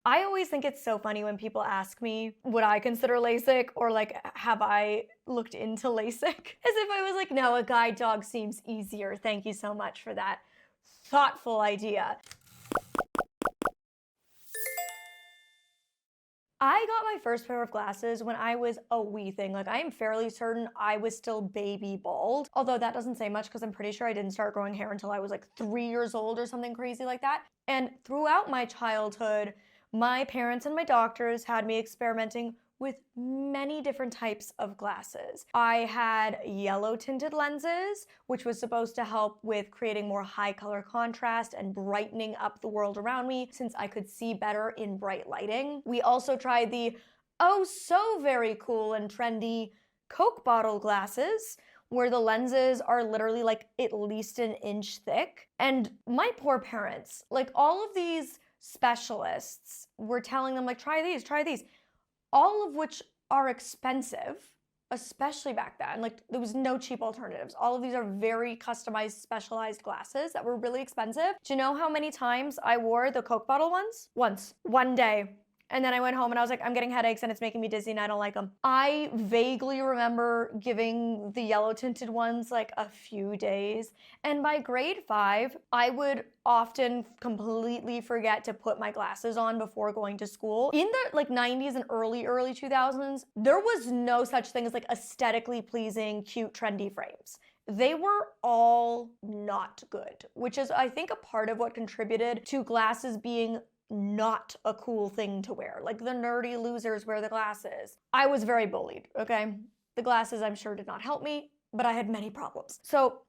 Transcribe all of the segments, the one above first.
I always think it's so funny when people ask me, would I consider LASIK or like, have I looked into LASIK? As if I was like, no, a guide dog seems easier. Thank you so much for that thoughtful idea. I got my first pair of glasses when I was a wee thing. Like, I am fairly certain I was still baby bald, although that doesn't say much because I'm pretty sure I didn't start growing hair until I was like 3 years old or something crazy like that. And throughout my childhood, my parents and my doctors had me experimenting with many different types of glasses. I had yellow tinted lenses, which was supposed to help with creating more high color contrast and brightening up the world around me since I could see better in bright lighting. We also tried the oh so very cool and trendy Coke bottle glasses, where the lenses are literally like at least an inch thick. And my poor parents, like all of these specialists were telling them like, try these, all of which are expensive, especially back then. Like, there was no cheap alternatives. All of these are very customized, specialized glasses that were really expensive. Do you know how many times I wore the Coke bottle ones? Once, one day. And then I went home and I was like, I'm getting headaches and it's making me dizzy and I don't like them. I vaguely remember giving the yellow tinted ones like a few days. And by grade 5, I would often completely forget to put my glasses on before going to school. In the like 90s and early 2000s, there was no such thing as like aesthetically pleasing, cute, trendy frames. They were all not good, which is, I think, a part of what contributed to glasses being not a cool thing to wear. Like, the nerdy losers wear the glasses. I was very bullied, okay? The glasses, I'm sure, did not help me, but I had many problems. So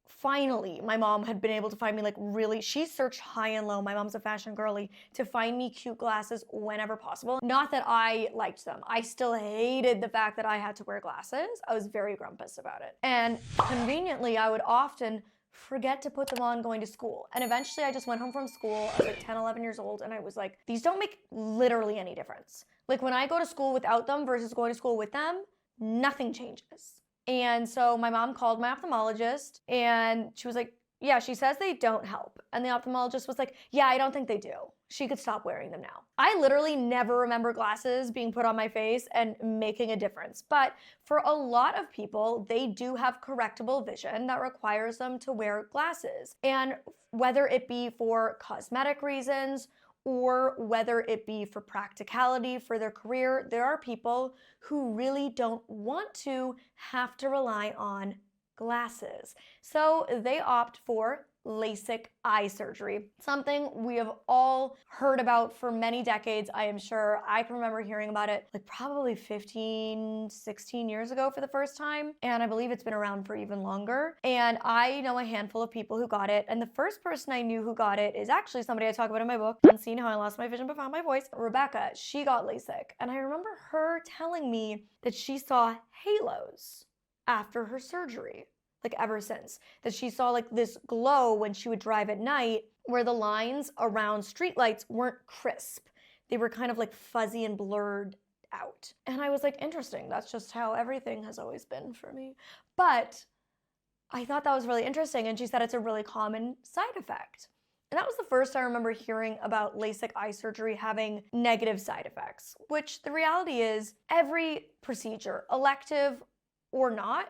finally, my mom had been able to find me like really, she searched high and low, my mom's a fashion girly, to find me cute glasses whenever possible. Not that I liked them. I still hated the fact that I had to wear glasses. I was very grumpus about it. And conveniently, I would often forget to put them on going to school. And eventually I just went home from school. I was like 10, 11 years old and I was like, these don't make literally any difference. Like, when I go to school without them versus going to school with them, nothing changes. And so my mom called my ophthalmologist and she was like, yeah, she says they don't help. And the ophthalmologist was like, yeah, I don't think they do. She could stop wearing them now. I literally never remember glasses being put on my face and making a difference. But for a lot of people, they do have correctable vision that requires them to wear glasses. And whether it be for cosmetic reasons or whether it be for practicality for their career, there are people who really don't want to have to rely on glasses. So they opt for LASIK eye surgery, something we have all heard about for many decades, I am sure. I can remember hearing about it like probably 15, 16 years ago for the first time, and I believe it's been around for even longer. And I know a handful of people who got it, and the first person I knew who got it is actually somebody I talk about in my book, Unseen How I Lost My Vision But Found My Voice. Rebecca, she got LASIK, and I remember her telling me that she saw halos after her surgery, like ever since. That she saw like this glow when she would drive at night where the lines around streetlights weren't crisp. They were kind of like fuzzy and blurred out. And I was like, interesting. That's just how everything has always been for me. But I thought that was really interesting. And she said it's a really common side effect. And that was the first I remember hearing about LASIK eye surgery having negative side effects, which the reality is every procedure, elective or not,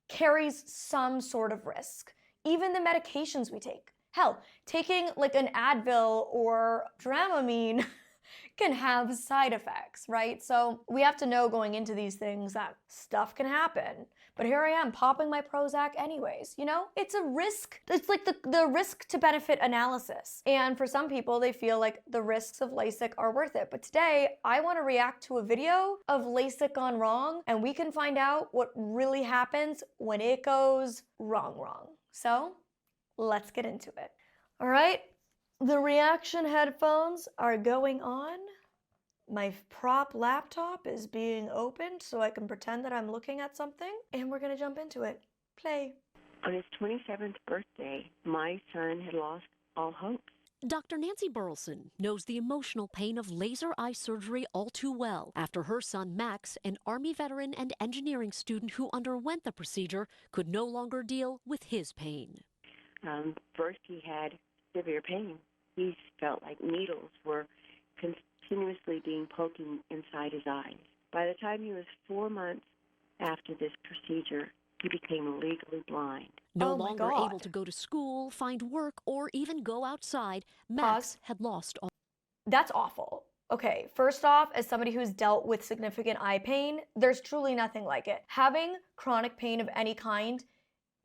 carries some sort of risk. Even the medications we take. Hell, taking like an Advil or Dramamine can have side effects, right? So we have to know going into these things that stuff can happen. But here I am popping my Prozac anyways, you know? It's a risk. It's like the risk to benefit analysis. And for some people, they feel like the risks of LASIK are worth it. But today, I want to react to a video of LASIK gone wrong, and we can find out what really happens when it goes wrong. So let's get into it. All right, the reaction headphones are going on. My prop laptop is being opened so I can pretend that I'm looking at something, and we're gonna jump into it. Play. On his 27th birthday, my son had lost all hope. Dr. Nancy Burleson knows the emotional pain of laser eye surgery all too well after her son Max, an Army veteran and engineering student who underwent the procedure, could no longer deal with his pain. First, he had severe pain. He felt like needles were being poking inside his eyes. By the time he was 4 months after this procedure, he became legally blind. No Oh my longer God. able to go to school, find work, or even go outside, Max Pause. had lost all. That's awful. Okay, first off, as somebody who's dealt with significant eye pain, there's truly nothing like it. Having chronic pain of any kind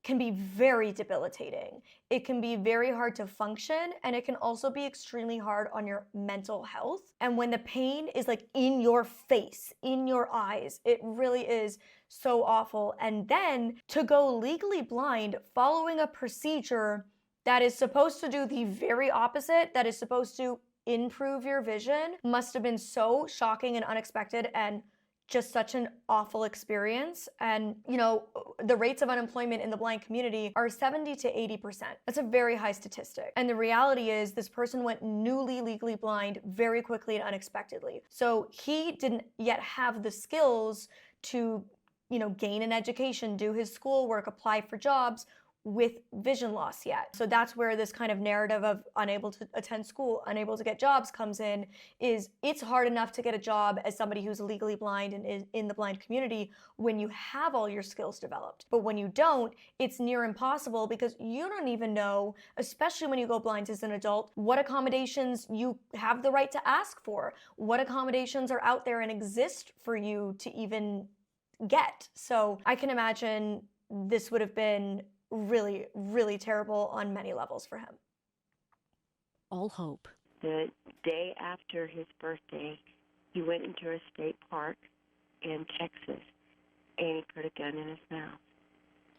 can be very debilitating. It can be very hard to function, and it can also be extremely hard on your mental health. And when the pain is like in your face, in your eyes, it really is so awful. And then to go legally blind following a procedure that is supposed to do the very opposite, that is supposed to improve your vision, must have been so shocking and unexpected and just such an awful experience. And, you know, the rates of unemployment in the blind community are 70 to 80%. That's a very high statistic. And the reality is this person went newly legally blind very quickly and unexpectedly. So he didn't yet have the skills to, you know, gain an education, do his schoolwork, apply for jobs with vision loss yet. So that's where this kind of narrative of unable to attend school, unable to get jobs comes in, is it's hard enough to get a job as somebody who's legally blind and is in the blind community when you have all your skills developed. But when you don't, it's near impossible because you don't even know, especially when you go blind as an adult, what accommodations you have the right to ask for, what accommodations are out there and exist for you to even get. So I can imagine this would have been really, really terrible on many levels for him. All hope. The day after his birthday, he went into a state park in Texas, and he put a gun in his mouth.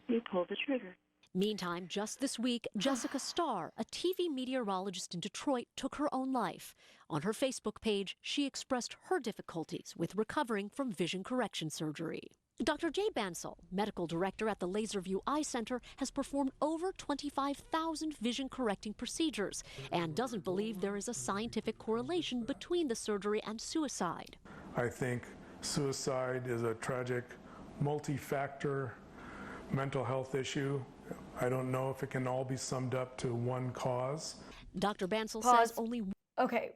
He pulled the trigger. Meantime, just this week, Jessica Starr, a TV meteorologist in Detroit, took her own life. On her Facebook page, she expressed her difficulties with recovering from vision correction surgery. Dr. Jay Bansal, medical director at the Laserview Eye Center, has performed over 25,000 vision-correcting procedures and doesn't believe there is a scientific correlation between the surgery and suicide. I think suicide is a tragic, multi-factor mental health issue. I don't know if it can all be summed up to one cause. Dr. Bansal Pause. says only... Okay,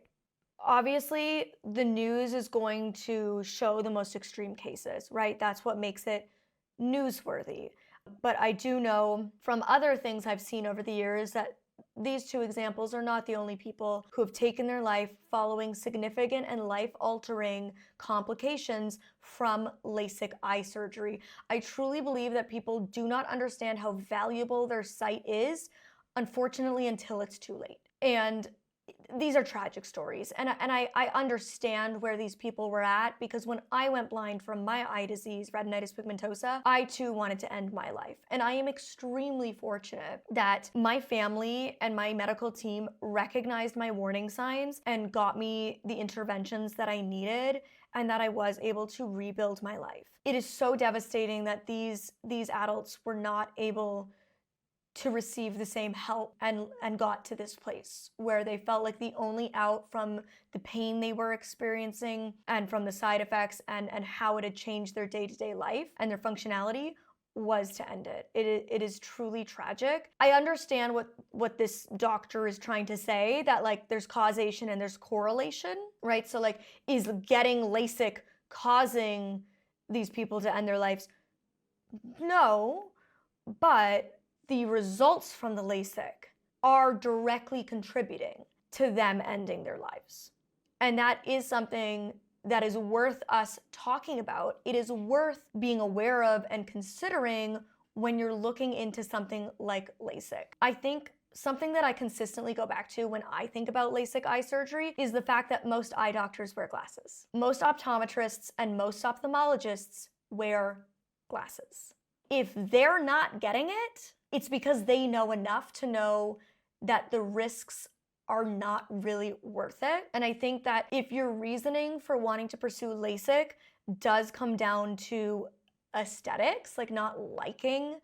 obviously the news is going to show the most extreme cases, right? That's what makes it newsworthy. But I do know from other things I've seen over the years that these two examples are not the only people who have taken their life following significant and life-altering complications from LASIK eye surgery. I truly believe that people do not understand how valuable their sight is, unfortunately, until it's too late. And these are tragic stories, and I understand where these people were at, because when I went blind from my eye disease, retinitis pigmentosa, I too wanted to end my life. And I am extremely fortunate that my family and my medical team recognized my warning signs and got me the interventions that I needed, and that I was able to rebuild my life. It is so devastating that these adults were not able to receive the same help and got to this place where they felt like the only out from the pain they were experiencing and from the side effects and how it had changed their day-to-day life and their functionality was to end it. It is truly tragic. I understand what this doctor is trying to say, that like there's causation and there's correlation, right? So like, is getting LASIK causing these people to end their lives? No, but the results from the LASIK are directly contributing to them ending their lives. And that is something that is worth us talking about. It is worth being aware of and considering when you're looking into something like LASIK. I think something that I consistently go back to when I think about LASIK eye surgery is the fact that most eye doctors wear glasses. Most optometrists and most ophthalmologists wear glasses. If they're not getting it, it's because they know enough to know that the risks are not really worth it. And I think that if your reasoning for wanting to pursue LASIK does come down to aesthetics, like not liking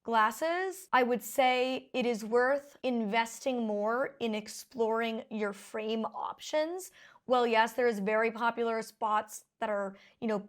glasses, I would say it is worth investing more in exploring your frame options. Well, yes, there's very popular spots that are,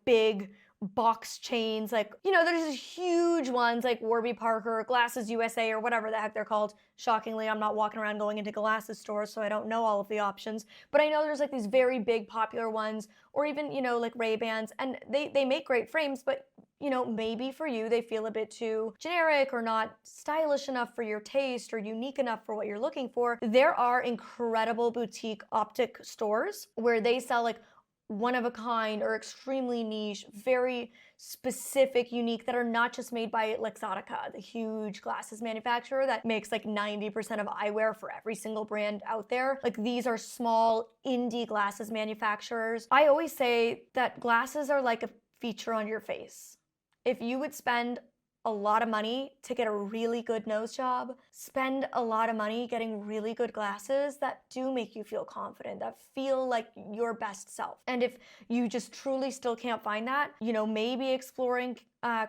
big, box chains, like, you know, there's these huge ones like Warby Parker, Glasses USA, or whatever the heck they're called. Shockingly, I'm not walking around going into glasses stores, so I don't know all of the options. But I know there's like these very big popular ones, or even, you know, like Ray-Bans, and they make great frames, but you know, maybe for you, they feel a bit too generic or not stylish enough for your taste or unique enough for what you're looking for. There are incredible boutique optic stores where they sell like one of a kind or extremely niche, very specific, unique, that are not just made by Luxottica, the huge glasses manufacturer that makes like 90% of eyewear for every single brand out there. Like, these are small indie glasses manufacturers. I always say that glasses are like a feature on your face. If you would spend a lot of money to get a really good nose job, spend a lot of money getting really good glasses that do make you feel confident, that feel like your best self. And if you just truly still can't find that, you know, maybe exploring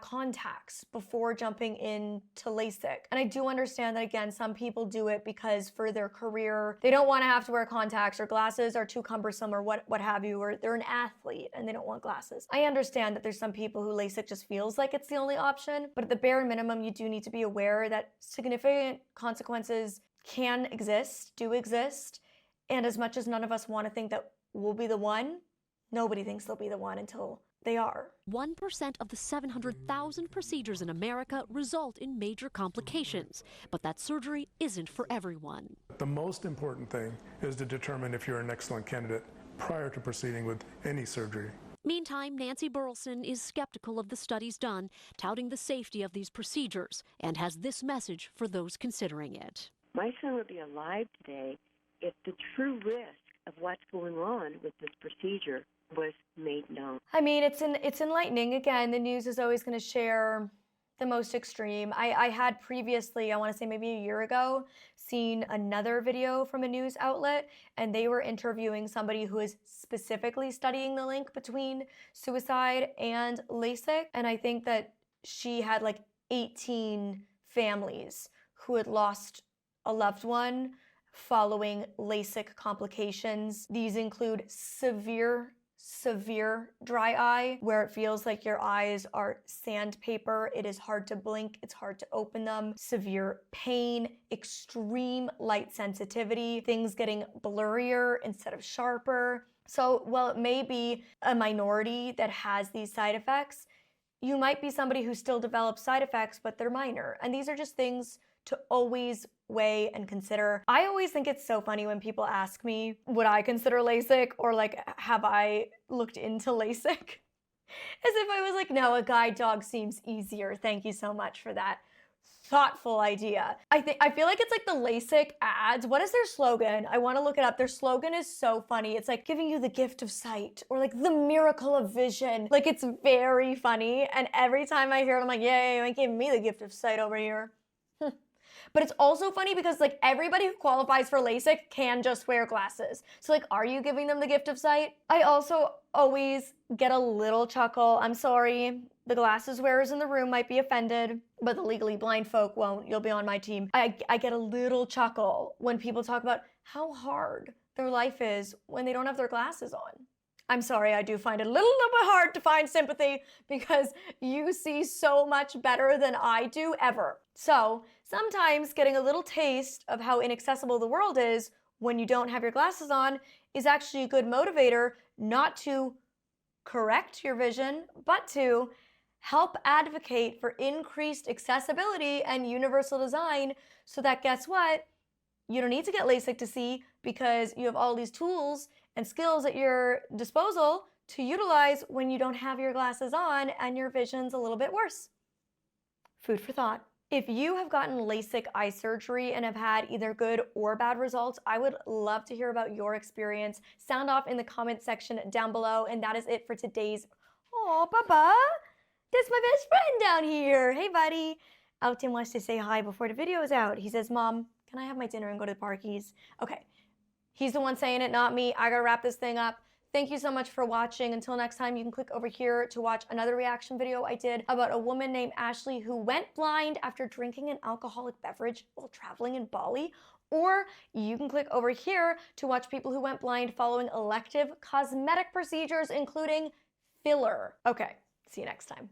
contacts before jumping into LASIK. And I do understand that, again, some people do it because for their career, they don't want to have to wear contacts, or glasses are too cumbersome, or what have you, or they're an athlete and they don't want glasses. I understand that there's some people who LASIK just feels like it's the only option, but at the bare minimum, you do need to be aware that significant consequences can exist, do exist, and as much as none of us want to think that we'll be the one, nobody thinks they'll be the one until they are. 1% of the 700,000 procedures in America result in major complications, but that surgery isn't for everyone. The most important thing is to determine if you're an excellent candidate prior to proceeding with any surgery. Meantime, Nancy Burleson is skeptical of the studies done, touting the safety of these procedures, and has this message for those considering it. My son would be alive today if the true risk of what's going on with this procedure was made known. I mean, it's enlightening. Again, the news is always going to share the most extreme. I had previously, I want to say maybe a year ago, seen another video from a news outlet, and they were interviewing somebody who is specifically studying the link between suicide and LASIK. And I think that she had like 18 families who had lost a loved one following LASIK complications. These include severe dry eye, where it feels like your eyes are sandpaper. It is hard to blink, it's hard to open them. Severe pain, extreme light sensitivity, things getting blurrier instead of sharper. So while it may be a minority that has these side effects, you might be somebody who still develops side effects, but they're minor. And these are just things to always weigh and consider. I always think it's so funny when people ask me, would I consider LASIK, or like, have I looked into LASIK? As if I was like, no, a guide dog seems easier. Thank you so much for that thoughtful idea. I feel like it's like the LASIK ads. What is their slogan? I want to look it up. Their slogan is so funny. It's like giving you the gift of sight, or like the miracle of vision. Like, it's very funny. And every time I hear it, I'm like, yay, you're giving me the gift of sight over here. But it's also funny because like everybody who qualifies for LASIK can just wear glasses. So like, are you giving them the gift of sight? I also always get a little chuckle. I'm sorry, the glasses wearers in the room might be offended, but the legally blind folk won't. You'll be on my team. I get a little chuckle when people talk about how hard their life is when they don't have their glasses on. I'm sorry, I do find it a little bit hard to find sympathy because you see so much better than I do ever. So sometimes getting a little taste of how inaccessible the world is when you don't have your glasses on is actually a good motivator, not to correct your vision, but to help advocate for increased accessibility and universal design, so that, guess what? You don't need to get LASIK to see, because you have all these tools and skills at your disposal to utilize when you don't have your glasses on and your vision's a little bit worse. Food for thought. If you have gotten LASIK eye surgery and have had either good or bad results, I would love to hear about your experience. Sound off in the comment section down below. And that is it for today's... Oh, Papa, that's my best friend down here. Hey, buddy. Alton wants to say hi before the video is out. He says, Mom, can I have my dinner and go to the parkies? Okay. He's the one saying it, not me. I gotta wrap this thing up. Thank you so much for watching. Until next time, you can click over here to watch another reaction video I did about a woman named Ashley who went blind after drinking an alcoholic beverage while traveling in Bali. Or you can click over here to watch people who went blind following elective cosmetic procedures, including filler. Okay, See you next time.